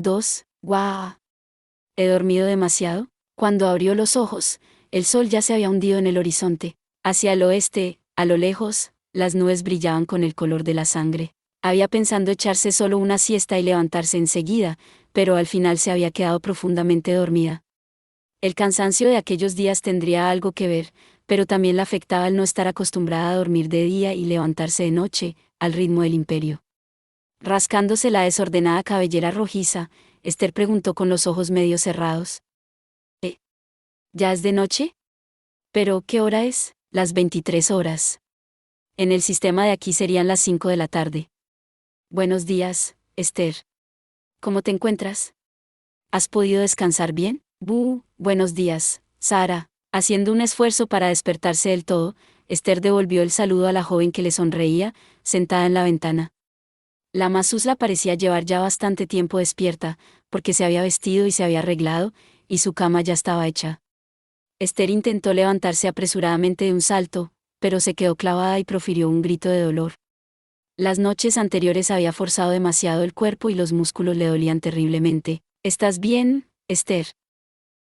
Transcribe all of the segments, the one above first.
2, ¡guau! ¿He dormido demasiado? Cuando abrió los ojos, el sol ya se había hundido en el horizonte. Hacia el oeste, a lo lejos, las nubes brillaban con el color de la sangre. Había pensado echarse solo una siesta y levantarse enseguida, pero al final se había quedado profundamente dormida. El cansancio de aquellos días tendría algo que ver, pero también la afectaba el no estar acostumbrada a dormir de día y levantarse de noche, al ritmo del imperio. Rascándose la desordenada cabellera rojiza, Esther preguntó con los ojos medio cerrados. ¿Ya es de noche? ¿Pero qué hora es? Las 23 horas. En el sistema de aquí serían las 5 de la tarde. Buenos días, Esther. ¿Cómo te encuentras? ¿Has podido descansar bien? Buenos días, Sara. Haciendo un esfuerzo para despertarse del todo, Esther devolvió el saludo a la joven que le sonreía, sentada en la ventana. La Mazuzla parecía llevar ya bastante tiempo despierta, porque se había vestido y se había arreglado, y su cama ya estaba hecha. Esther intentó levantarse apresuradamente de un salto, pero se quedó clavada y profirió un grito de dolor. Las noches anteriores había forzado demasiado el cuerpo y los músculos le dolían terriblemente. ¿Estás bien, Esther?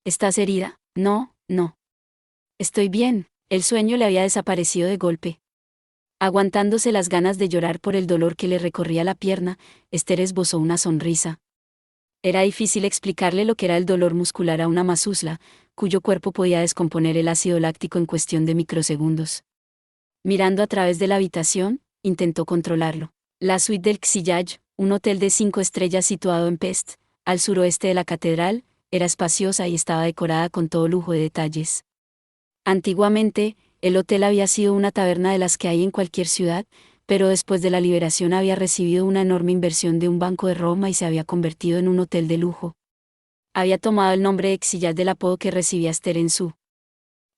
¿Estás herida? No. Estoy bien. El sueño le había desaparecido de golpe. Aguantándose las ganas de llorar por el dolor que le recorría la pierna, Esther esbozó una sonrisa. Era difícil explicarle lo que era el dolor muscular a una Mazuzla, cuyo cuerpo podía descomponer el ácido láctico en cuestión de microsegundos. Mirando a través de la habitación, intentó controlarlo. La suite del Xillage, un hotel de 5 estrellas situado en Pest, al suroeste de la catedral, era espaciosa y estaba decorada con todo lujo de detalles. Antiguamente, el hotel había sido una taberna de las que hay en cualquier ciudad, pero después de la liberación había recibido una enorme inversión de un banco de Roma y se había convertido en un hotel de lujo. Había tomado el nombre de Xillage del apodo que recibía Esther en su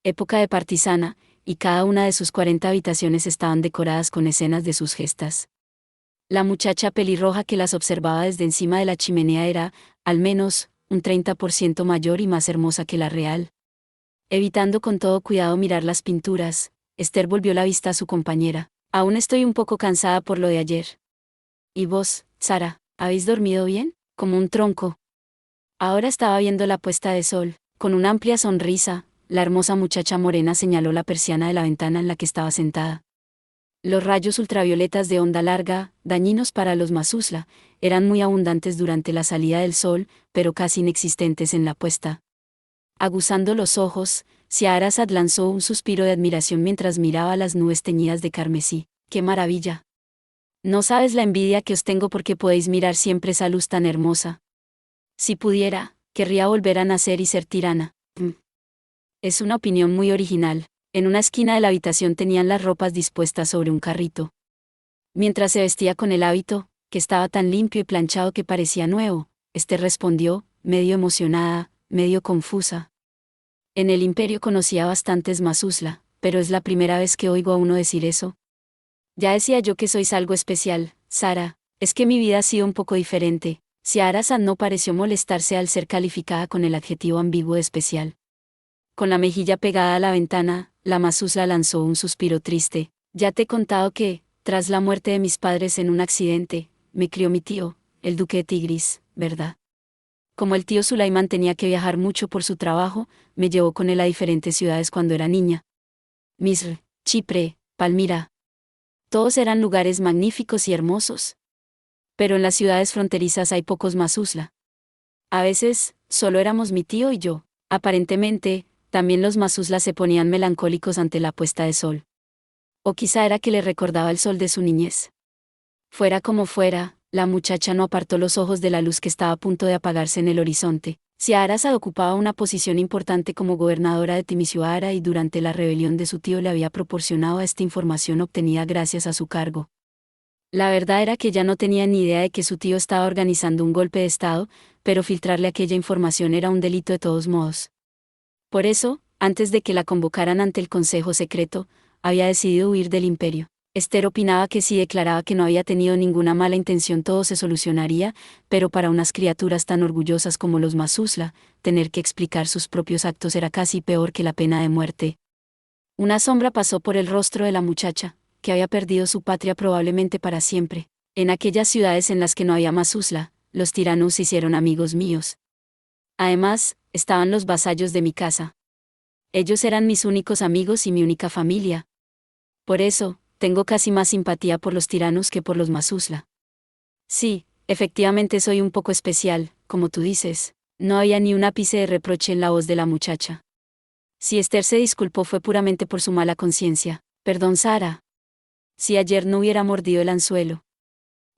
época de partisana, y cada una de sus 40 habitaciones estaban decoradas con escenas de sus gestas. La muchacha pelirroja que las observaba desde encima de la chimenea era, al menos, un 30% mayor y más hermosa que la real. Evitando con todo cuidado mirar las pinturas, Esther volvió la vista a su compañera. Aún estoy un poco cansada por lo de ayer. ¿Y vos, Sara, habéis dormido bien? Como un tronco. Ahora estaba viendo la puesta de sol. Con una amplia sonrisa, la hermosa muchacha morena señaló la persiana de la ventana en la que estaba sentada. Los rayos ultravioletas de onda larga, dañinos para los Mazuzla, eran muy abundantes durante la salida del sol, pero casi inexistentes en la puesta. Aguzando los ojos, Scheherazade lanzó un suspiro de admiración mientras miraba las nubes teñidas de carmesí. ¡Qué maravilla! No sabes la envidia que os tengo porque podéis mirar siempre esa luz tan hermosa. Si pudiera, querría volver a nacer y ser tirana. Es una opinión muy original. En una esquina de la habitación tenían las ropas dispuestas sobre un carrito. Mientras se vestía con el hábito, que estaba tan limpio y planchado que parecía nuevo, Esther respondió, medio emocionada, medio confusa. En el imperio conocía bastantes Mazuzla, pero es la primera vez que oigo a uno decir eso. Ya decía yo que sois algo especial, Sara, es que mi vida ha sido un poco diferente. Scheherazade no pareció molestarse al ser calificada con el adjetivo ambiguo de especial. Con la mejilla pegada a la ventana, la Mazuzla lanzó un suspiro triste. Ya te he contado que, tras la muerte de mis padres en un accidente, me crió mi tío, el duque de Tigris, ¿verdad? Como el tío Sulaimán tenía que viajar mucho por su trabajo, me llevó con él a diferentes ciudades cuando era niña. Misr, Chipre, Palmira. Todos eran lugares magníficos y hermosos. Pero en las ciudades fronterizas hay pocos Mazuzla. A veces, solo éramos mi tío y yo. Aparentemente, también los Mazuzla se ponían melancólicos ante la puesta de sol. O quizá era que le recordaba el sol de su niñez. Fuera como fuera, la muchacha no apartó los ojos de la luz que estaba a punto de apagarse en el horizonte. Scheherazade ocupaba una posición importante como gobernadora de Timisoara y durante la rebelión de su tío le había proporcionado esta información obtenida gracias a su cargo. La verdad era que ella no tenía ni idea de que su tío estaba organizando un golpe de estado, pero filtrarle aquella información era un delito de todos modos. Por eso, antes de que la convocaran ante el Consejo Secreto, había decidido huir del imperio. Esther opinaba que si declaraba que no había tenido ninguna mala intención todo se solucionaría, pero para unas criaturas tan orgullosas como los Mazuzla, tener que explicar sus propios actos era casi peor que la pena de muerte. Una sombra pasó por el rostro de la muchacha, que había perdido su patria probablemente para siempre. En aquellas ciudades en las que no había Mazuzla, los tiranos se hicieron amigos míos. Además, estaban los vasallos de mi casa. Ellos eran mis únicos amigos y mi única familia. Por eso, tengo casi más simpatía por los tiranos que por los Mazuzla. Sí, efectivamente soy un poco especial, como tú dices. No había ni un ápice de reproche en la voz de la muchacha. Si Esther se disculpó fue puramente por su mala conciencia. Perdón, Sara. Si ayer no hubiera mordido el anzuelo.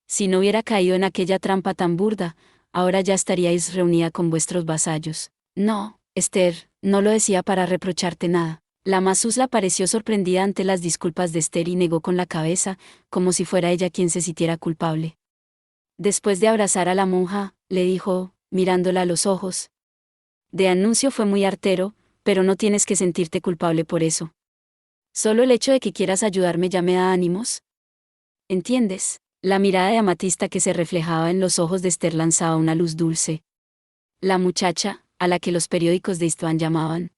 Si no hubiera caído en aquella trampa tan burda, ahora ya estaríais reunida con vuestros vasallos. No, Esther, no lo decía para reprocharte nada. La Mazuzla pareció sorprendida ante las disculpas de Esther y negó con la cabeza, como si fuera ella quien se sintiera culpable. Después de abrazar a la monja, le dijo, mirándola a los ojos. De anuncio fue muy artero, pero no tienes que sentirte culpable por eso. Solo el hecho de que quieras ayudarme ya me da ánimos. ¿Entiendes? La mirada de amatista que se reflejaba en los ojos de Esther lanzaba una luz dulce. La muchacha, a la que los periódicos de Istvan llamaban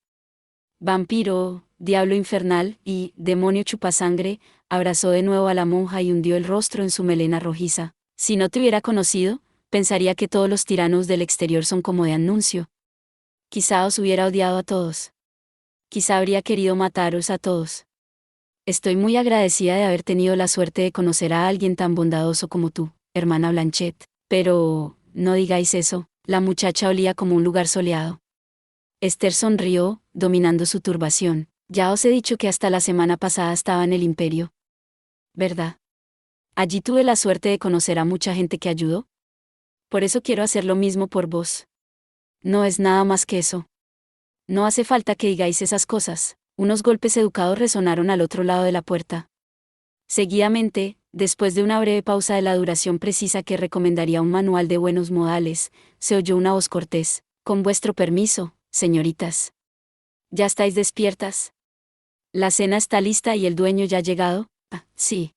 vampiro, diablo infernal y demonio chupasangre, abrazó de nuevo a la monja y hundió el rostro en su melena rojiza. Si no te hubiera conocido, pensaría que todos los tiranos del exterior son como de anuncio. Quizá os hubiera odiado a todos. Quizá habría querido mataros a todos. Estoy muy agradecida de haber tenido la suerte de conocer a alguien tan bondadoso como tú, hermana Blanchett. Pero, no digáis eso, la muchacha olía como un lugar soleado. Esther sonrió, dominando su turbación. Ya os he dicho que hasta la semana pasada estaba en el imperio. ¿Verdad? Allí tuve la suerte de conocer a mucha gente que ayudó. Por eso quiero hacer lo mismo por vos. No es nada más que eso. No hace falta que digáis esas cosas. Unos golpes educados resonaron al otro lado de la puerta. Seguidamente, después de una breve pausa de la duración precisa que recomendaría un manual de buenos modales, se oyó una voz cortés. Con vuestro permiso, señoritas. ¿Ya estáis despiertas? ¿La cena está lista y el dueño ya ha llegado? Ah, sí.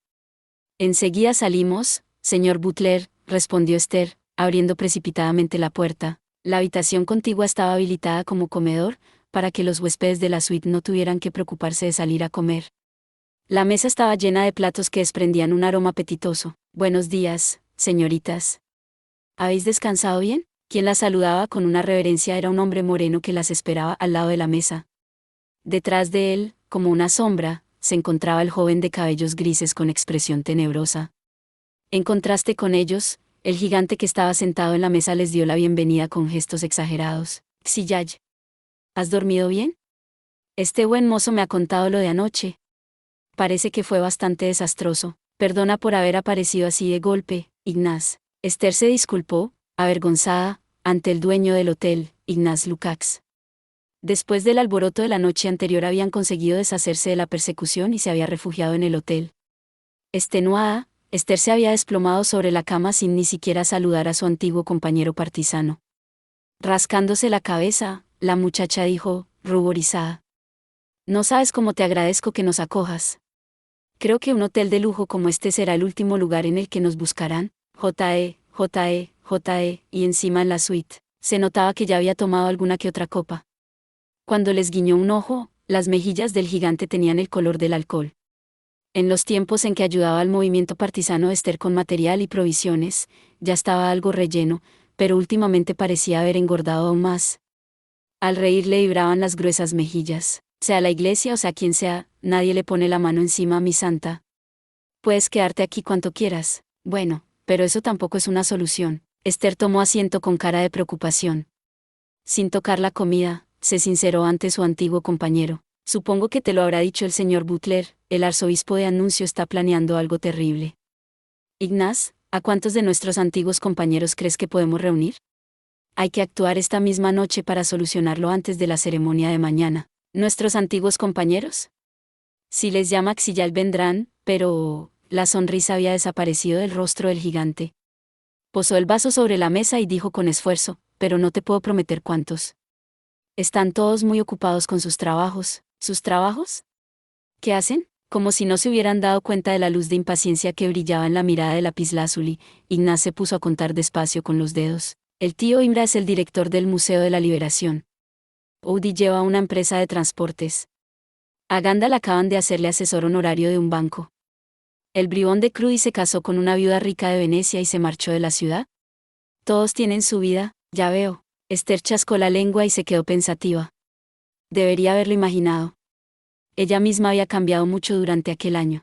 Enseguida salimos, señor Butler, respondió Esther, abriendo precipitadamente la puerta. La habitación contigua estaba habilitada como comedor, para que los huéspedes de la suite no tuvieran que preocuparse de salir a comer. La mesa estaba llena de platos que desprendían un aroma apetitoso. Buenos días, señoritas. ¿Habéis descansado bien? Quien las saludaba con una reverencia era un hombre moreno que las esperaba al lado de la mesa. Detrás de él, como una sombra, se encontraba el joven de cabellos grises con expresión tenebrosa. En contraste con ellos, el gigante que estaba sentado en la mesa les dio la bienvenida con gestos exagerados. Xiyay. ¿Has dormido bien? Este buen mozo me ha contado lo de anoche. Parece que fue bastante desastroso. Perdona por haber aparecido así de golpe, Ignaz. Esther se disculpó, avergonzada, ante el dueño del hotel, Ignaz Lukács. Después del alboroto de la noche anterior habían conseguido deshacerse de la persecución y se había refugiado en el hotel. Extenuada, Esther se había desplomado sobre la cama sin ni siquiera saludar a su antiguo compañero partisano. Rascándose la cabeza, la muchacha dijo, ruborizada. No sabes cómo te agradezco que nos acojas. Creo que un hotel de lujo como este será el último lugar en el que nos buscarán. J.E., y encima en la suite, se notaba que ya había tomado alguna que otra copa. Cuando les guiñó un ojo, las mejillas del gigante tenían el color del alcohol. En los tiempos en que ayudaba al movimiento partisano de Esther con material y provisiones, ya estaba algo relleno, pero últimamente parecía haber engordado aún más. Al reír le vibraban las gruesas mejillas. Sea la iglesia o sea quien sea, nadie le pone la mano encima a mi santa. Puedes quedarte aquí cuanto quieras. Bueno, pero eso tampoco es una solución. Esther tomó asiento con cara de preocupación. Sin tocar la comida, se sinceró ante su antiguo compañero. Supongo que te lo habrá dicho el señor Butler, el arzobispo de Anuncio está planeando algo terrible. Ignaz, ¿a cuántos de nuestros antiguos compañeros crees que podemos reunir? Hay que actuar esta misma noche para solucionarlo antes de la ceremonia de mañana. ¿Nuestros antiguos compañeros? Si les llama Xiyal vendrán, pero... La sonrisa había desaparecido del rostro del gigante. Posó el vaso sobre la mesa y dijo con esfuerzo, pero no te puedo prometer cuántos. Están todos muy ocupados con sus trabajos. ¿Sus trabajos? ¿Qué hacen? Como si no se hubieran dado cuenta de la luz de impaciencia que brillaba en la mirada de lapislázuli, Ignaz se puso a contar despacio con los dedos. El tío Imra es el director del Museo de la Liberación. Oudi lleva una empresa de transportes. A Gandalf acaban de hacerle asesor honorario de un banco. El bribón de Crudi se casó con una viuda rica de Venecia y se marchó de la ciudad. Todos tienen su vida, ya veo. Esther chascó la lengua y se quedó pensativa. Debería haberlo imaginado. Ella misma había cambiado mucho durante aquel año.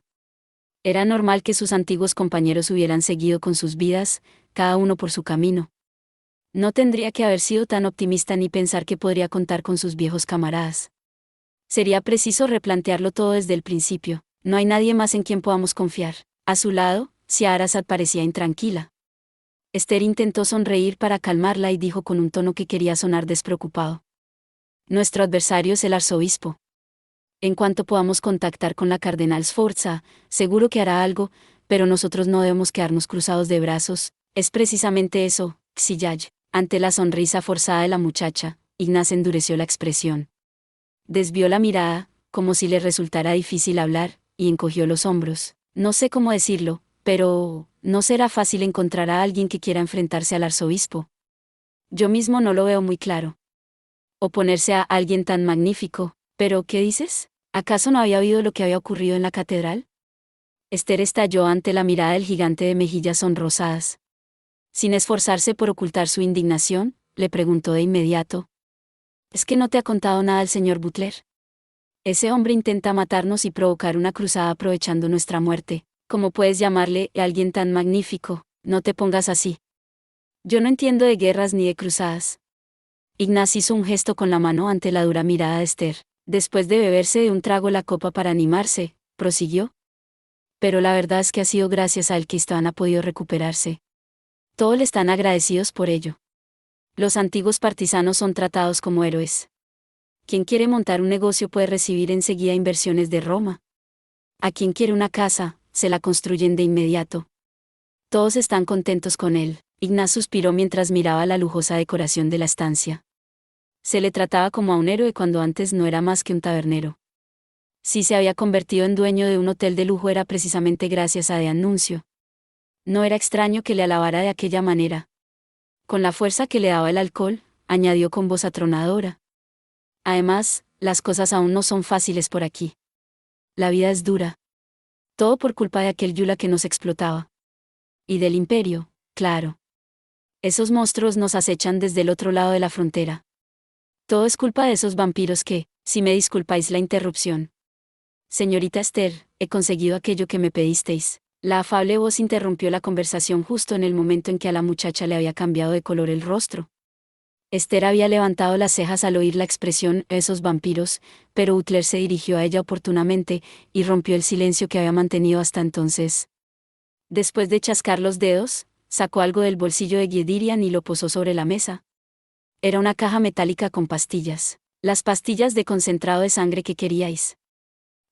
Era normal que sus antiguos compañeros hubieran seguido con sus vidas, cada uno por su camino. No tendría que haber sido tan optimista ni pensar que podría contar con sus viejos camaradas. Sería preciso replantearlo todo desde el principio. No hay nadie más en quien podamos confiar. A su lado, Scheherazade parecía intranquila. Esther intentó sonreír para calmarla y dijo con un tono que quería sonar despreocupado. Nuestro adversario es el arzobispo. En cuanto podamos contactar con la cardenal Sforza, seguro que hará algo, pero nosotros no debemos quedarnos cruzados de brazos. Es precisamente eso, Xiyay. Ante la sonrisa forzada de la muchacha, Ignaz endureció la expresión. Desvió la mirada, como si le resultara difícil hablar, y encogió los hombros. No sé cómo decirlo, pero no será fácil encontrar a alguien que quiera enfrentarse al arzobispo. Yo mismo no lo veo muy claro. Oponerse a alguien tan magnífico. ¿Pero qué dices? ¿Acaso no había oído lo que había ocurrido en la catedral? Esther estalló ante la mirada del gigante de mejillas sonrosadas. Sin esforzarse por ocultar su indignación, le preguntó de inmediato. ¿Es que no te ha contado nada el señor Butler? Ese hombre intenta matarnos y provocar una cruzada aprovechando nuestra muerte. ¿Cómo puedes llamarle a alguien tan magnífico? No te pongas así. Yo no entiendo de guerras ni de cruzadas. Ignaz hizo un gesto con la mano ante la dura mirada de Esther. Después de beberse de un trago la copa para animarse, prosiguió. Pero la verdad es que ha sido gracias a él que Istvan ha podido recuperarse. Todos le están agradecidos por ello. Los antiguos partisanos son tratados como héroes. Quien quiere montar un negocio puede recibir enseguida inversiones de Roma. A quien quiere una casa, se la construyen de inmediato. Todos están contentos con él. Ignaz suspiró mientras miraba la lujosa decoración de la estancia. Se le trataba como a un héroe cuando antes no era más que un tabernero. Si se había convertido en dueño de un hotel de lujo era precisamente gracias a De Annunzio. No era extraño que le alabara de aquella manera. Con la fuerza que le daba el alcohol, añadió con voz atronadora. Además, las cosas aún no son fáciles por aquí. La vida es dura. Todo por culpa de aquel Yula que nos explotaba. Y del imperio, claro. Esos monstruos nos acechan desde el otro lado de la frontera. Todo es culpa de esos vampiros que, si me disculpáis la interrupción. Señorita Esther, he conseguido aquello que me pedisteis. La afable voz interrumpió la conversación justo en el momento en que a la muchacha le había cambiado de color el rostro. Esther había levantado las cejas al oír la expresión «esos vampiros», pero Butler se dirigió a ella oportunamente, y rompió el silencio que había mantenido hasta entonces. Después de chascar los dedos, sacó algo del bolsillo de Giedirian y lo posó sobre la mesa. Era una caja metálica con pastillas. Las pastillas de concentrado de sangre que queríais.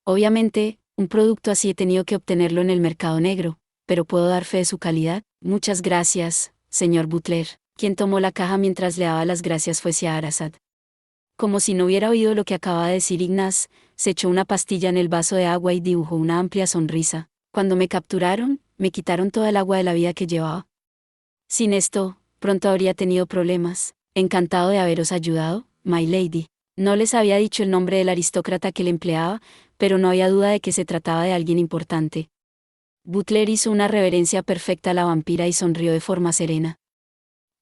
Obviamente, un producto así he tenido que obtenerlo en el mercado negro, pero puedo dar fe de su calidad. Muchas gracias, señor Butler. Quien tomó la caja mientras le daba las gracias fue Scheherazade. Como si no hubiera oído lo que acababa de decir Ignaz, se echó una pastilla en el vaso de agua y dibujó una amplia sonrisa. Cuando me capturaron, me quitaron toda el agua de la vida que llevaba. Sin esto, pronto habría tenido problemas. Encantado de haberos ayudado, my lady. No les había dicho el nombre del aristócrata que le empleaba, pero no había duda de que se trataba de alguien importante. Butler hizo una reverencia perfecta a la vampira y sonrió de forma serena.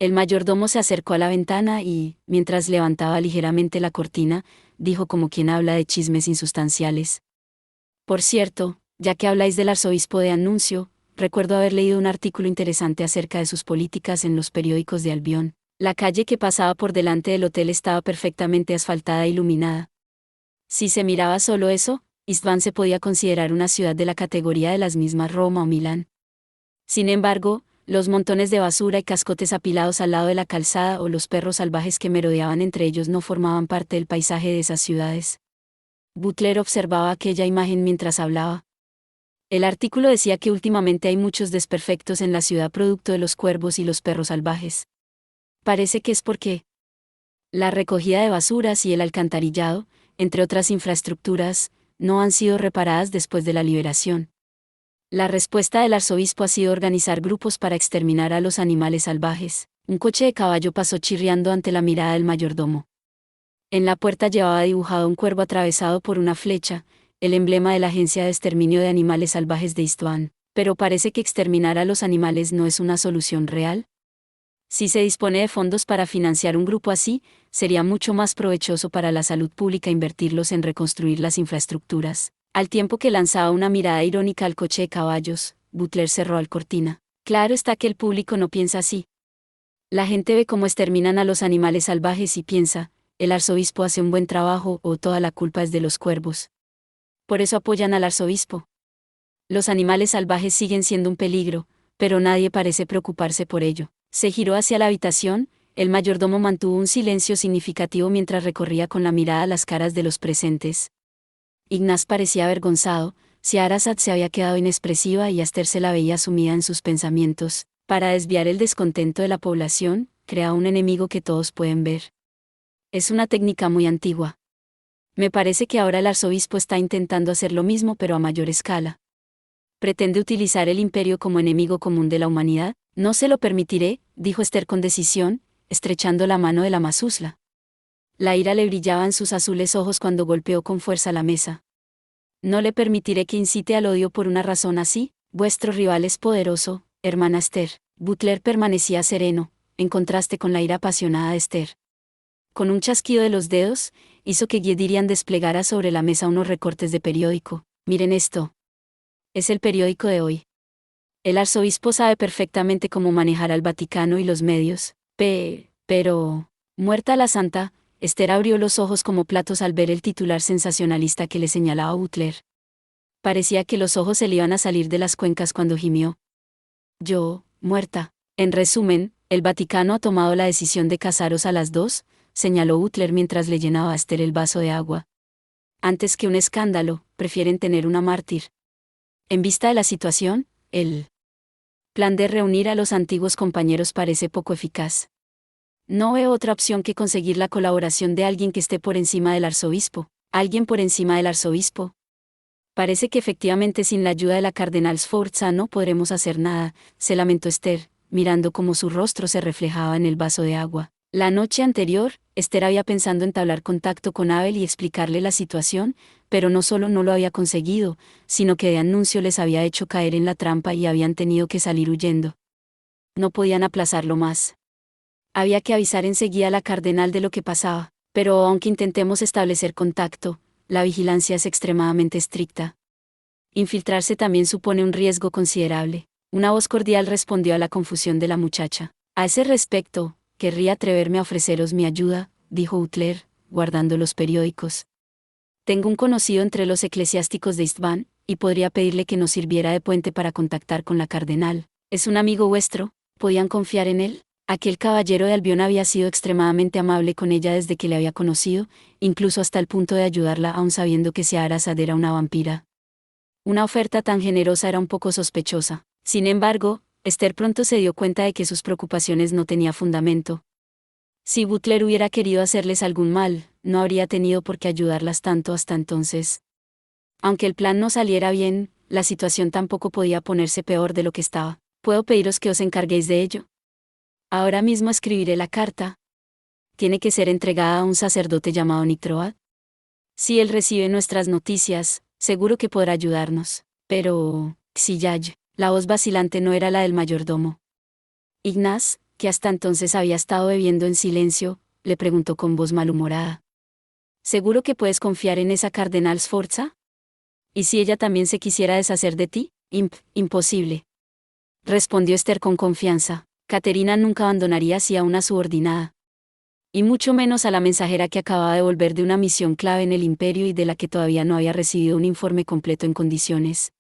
El mayordomo se acercó a la ventana y, mientras levantaba ligeramente la cortina, dijo como quien habla de chismes insustanciales. Por cierto, ya que habláis del arzobispo de Annunzio, recuerdo haber leído un artículo interesante acerca de sus políticas en los periódicos de Albión. La calle que pasaba por delante del hotel estaba perfectamente asfaltada e iluminada. Si se miraba solo eso, Istvan se podía considerar una ciudad de la categoría de las mismas Roma o Milán. Sin embargo, los montones de basura y cascotes apilados al lado de la calzada o los perros salvajes que merodeaban entre ellos no formaban parte del paisaje de esas ciudades. Butler observaba aquella imagen mientras hablaba. El artículo decía que últimamente hay muchos desperfectos en la ciudad producto de los cuervos y los perros salvajes. Parece que es porque la recogida de basuras y el alcantarillado, entre otras infraestructuras, no han sido reparadas después de la liberación. La respuesta del arzobispo ha sido organizar grupos para exterminar a los animales salvajes. Un coche de caballo pasó chirriando ante la mirada del mayordomo. En la puerta llevaba dibujado un cuervo atravesado por una flecha, el emblema de la Agencia de Exterminio de Animales Salvajes de Istvan. Pero parece que exterminar a los animales no es una solución real. Si se dispone de fondos para financiar un grupo así, sería mucho más provechoso para la salud pública invertirlos en reconstruir las infraestructuras. Al tiempo que lanzaba una mirada irónica al coche de caballos, Butler cerró al cortina. Claro está que el público no piensa así. La gente ve cómo exterminan a los animales salvajes y piensa, el arzobispo hace un buen trabajo o toda la culpa es de los cuervos. Por eso apoyan al arzobispo. Los animales salvajes siguen siendo un peligro, pero nadie parece preocuparse por ello. Se giró hacia la habitación, el mayordomo mantuvo un silencio significativo mientras recorría con la mirada las caras de los presentes. Ignaz parecía avergonzado, Scheherazade se había quedado inexpresiva y Aster se la veía sumida en sus pensamientos. Para desviar el descontento de la población, crea un enemigo que todos pueden ver. Es una técnica muy antigua. Me parece que ahora el arzobispo está intentando hacer lo mismo pero a mayor escala. Pretende utilizar el imperio como enemigo común de la humanidad. No se lo permitiré, dijo Esther con decisión, estrechando la mano de la mazusla. La ira le brillaba en sus azules ojos cuando golpeó con fuerza la mesa. No le permitiré que incite al odio por una razón así. Vuestro rival es poderoso, hermana Esther. Butler permanecía sereno, en contraste con la ira apasionada de Esther. Con un chasquido de los dedos, hizo que Giedirian desplegara sobre la mesa unos recortes de periódico. Miren esto. Es el periódico de hoy. El arzobispo sabe perfectamente cómo manejar al Vaticano y los medios. Pero, muerta la santa, Esther abrió los ojos como platos al ver el titular sensacionalista que le señalaba a Butler. Parecía que los ojos se le iban a salir de las cuencas cuando gimió. Yo, muerta. En resumen, el Vaticano ha tomado la decisión de casaros a las dos, señaló Butler mientras le llenaba a Esther el vaso de agua. Antes que un escándalo, prefieren tener una mártir. En vista de la situación, el plan de reunir a los antiguos compañeros parece poco eficaz. No veo otra opción que conseguir la colaboración de alguien que esté por encima del arzobispo. ¿Alguien por encima del arzobispo? Parece que efectivamente sin la ayuda de la cardenal Sforza no podremos hacer nada, se lamentó Esther, mirando cómo su rostro se reflejaba en el vaso de agua. La noche anterior, Esther había pensado entablar contacto con Abel y explicarle la situación, pero no solo no lo había conseguido, sino que de anuncio les había hecho caer en la trampa y habían tenido que salir huyendo. No podían aplazarlo más. Había que avisar enseguida a la cardenal de lo que pasaba, pero aunque intentemos establecer contacto, la vigilancia es extremadamente estricta. Infiltrarse también supone un riesgo considerable. Una voz cordial respondió a la confusión de la muchacha. A ese respecto, querría atreverme a ofreceros mi ayuda, dijo Butler, guardando los periódicos. Tengo un conocido entre los eclesiásticos de Istvan, y podría pedirle que nos sirviera de puente para contactar con la cardenal. ¿Es un amigo vuestro? ¿Podían confiar en él? Aquel caballero de Albión había sido extremadamente amable con ella desde que le había conocido, incluso hasta el punto de ayudarla aun sabiendo que Scheherazade era una vampira. Una oferta tan generosa era un poco sospechosa. Sin embargo, Esther pronto se dio cuenta de que sus preocupaciones no tenían fundamento. Si Butler hubiera querido hacerles algún mal, no habría tenido por qué ayudarlas tanto hasta entonces. Aunque el plan no saliera bien, la situación tampoco podía ponerse peor de lo que estaba. ¿Puedo pediros que os encarguéis de ello? Ahora mismo escribiré la carta. Tiene que ser entregada a un sacerdote llamado Nictroad. Si él recibe nuestras noticias, seguro que podrá ayudarnos. Pero, Xiyaj, la voz vacilante no era la del mayordomo. Ignaz, que hasta entonces había estado bebiendo en silencio, le preguntó con voz malhumorada. ¿Seguro que puedes confiar en esa cardenal Sforza? ¿Y si ella también se quisiera deshacer de ti? Imposible. Respondió Esther con confianza. Caterina nunca abandonaría así a una subordinada. Y mucho menos a la mensajera que acababa de volver de una misión clave en el imperio y de la que todavía no había recibido un informe completo en condiciones.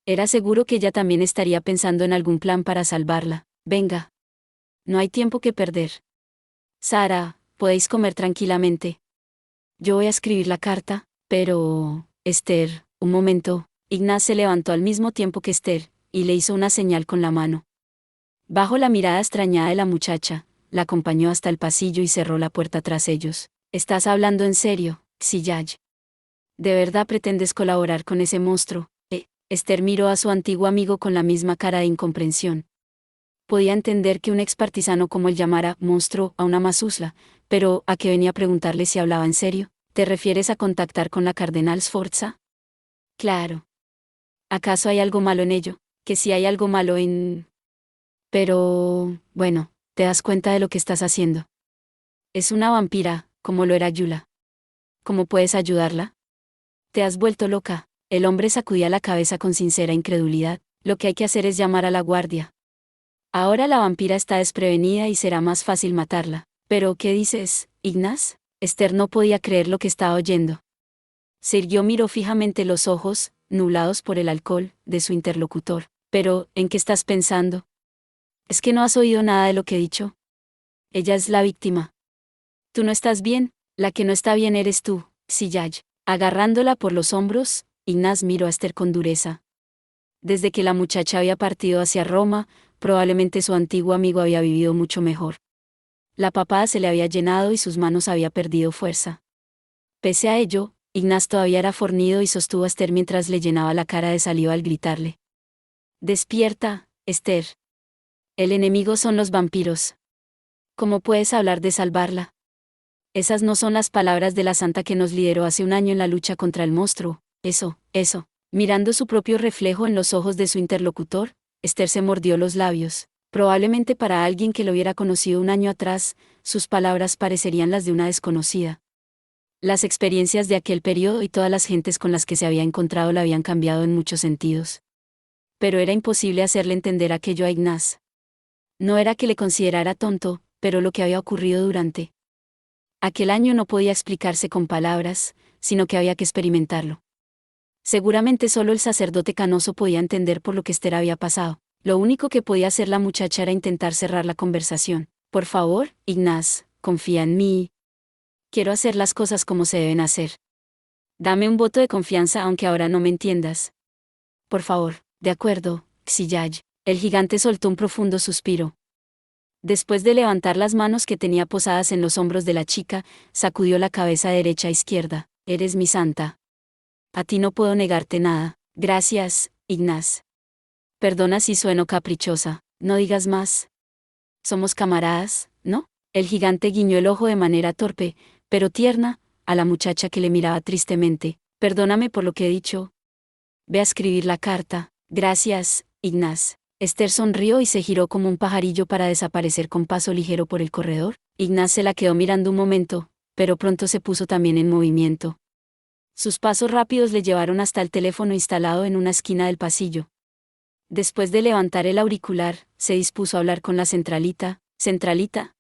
Era seguro que ella también estaría pensando en algún plan para salvarla. Venga. No hay tiempo que perder. Sara, podéis comer tranquilamente. Yo voy a escribir la carta, pero... Esther, un momento. Ignaz se levantó al mismo tiempo que Esther, y le hizo una señal con la mano. Bajo la mirada extrañada de la muchacha, la acompañó hasta el pasillo y cerró la puerta tras ellos. ¿Estás hablando en serio, Xiyaj? ¿De verdad pretendes colaborar con ese monstruo? Esther miró a su antiguo amigo con la misma cara de incomprensión. Podía entender que un ex partisano como él llamara monstruo a una mazusla, pero ¿a qué venía a preguntarle si hablaba en serio? ¿Te refieres a contactar con la cardenal Sforza? Claro. ¿Acaso hay algo malo en ello? Que si hay algo malo en... Pero, bueno, ¿Te das cuenta de lo que estás haciendo? Es una vampira, como lo era Yula. ¿Cómo puedes ayudarla? Te has vuelto loca. El hombre sacudía la cabeza con sincera incredulidad. Lo que hay que hacer es llamar a la guardia. Ahora la vampira está desprevenida y será más fácil matarla. ¿Pero qué dices, Ignaz? Esther no podía creer lo que estaba oyendo. Sergio miró fijamente los ojos, nublados por el alcohol, de su interlocutor. «Pero, ¿en qué estás pensando? ¿Es que no has oído nada de lo que he dicho? Ella es la víctima. Tú no estás bien, la que no está bien eres tú, Sillaj». Agarrándola por los hombros, Ignaz miró a Esther con dureza. Desde que la muchacha había partido hacia Roma, probablemente su antiguo amigo había vivido mucho mejor. La papada se le había llenado y sus manos había perdido fuerza. Pese a ello, Ignaz todavía era fornido y sostuvo a Esther mientras le llenaba la cara de saliva al gritarle: «Despierta, Esther. El enemigo son los vampiros. ¿Cómo puedes hablar de salvarla? Esas no son las palabras de la santa que nos lideró hace un año en la lucha contra el monstruo. Eso. Mirando su propio reflejo en los ojos de su interlocutor, Esther se mordió los labios. Probablemente para alguien que lo hubiera conocido un año atrás, sus palabras parecerían las de una desconocida. Las experiencias de aquel periodo y todas las gentes con las que se había encontrado la habían cambiado en muchos sentidos. Pero era imposible hacerle entender aquello a Ignaz. No era que le considerara tonto, pero lo que había ocurrido durante aquel año no podía explicarse con palabras, sino que había que experimentarlo. Seguramente solo el sacerdote canoso podía entender por lo que Esther había pasado. Lo único que podía hacer la muchacha era intentar cerrar la conversación. «Por favor, Ignaz, confía en mí. Quiero hacer las cosas como se deben hacer. Dame un voto de confianza aunque ahora no me entiendas. Por favor». «De acuerdo, Sillaj». El gigante soltó un profundo suspiro. Después de levantar las manos que tenía posadas en los hombros de la chica, sacudió la cabeza derecha a izquierda. «Eres mi santa. A ti no puedo negarte nada». «Gracias, Ignaz. Perdona si sueno caprichosa, no digas más. Somos camaradas, ¿no?» El gigante guiñó el ojo de manera torpe, pero tierna, a la muchacha que le miraba tristemente. «Perdóname por lo que he dicho. Ve a escribir la carta». «Gracias, Ignaz». Esther sonrió y se giró como un pajarillo para desaparecer con paso ligero por el corredor. Ignaz se la quedó mirando un momento, pero pronto se puso también en movimiento. Sus pasos rápidos le llevaron hasta el teléfono instalado en una esquina del pasillo. Después de levantar el auricular, se dispuso a hablar con la centralita. «Centralita.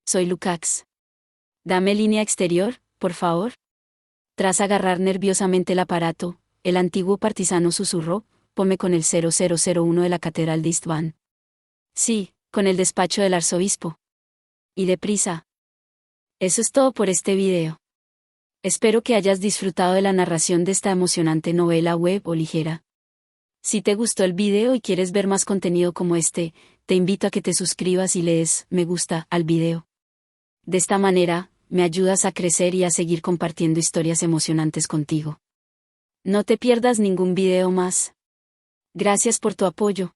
Soy Lukács. Dame línea exterior, por favor». Tras agarrar nerviosamente el aparato, el antiguo partisano susurró: «Ponme con el 0001 de la Catedral de István». «Sí, con el despacho del arzobispo». «Y deprisa». Eso es todo por este video. Espero que hayas disfrutado de la narración de esta emocionante novela web o ligera. Si te gustó el video y quieres ver más contenido como este, te invito a que te suscribas y le des me gusta al video. De esta manera, me ayudas a crecer y a seguir compartiendo historias emocionantes contigo. No te pierdas ningún video más. Gracias por tu apoyo.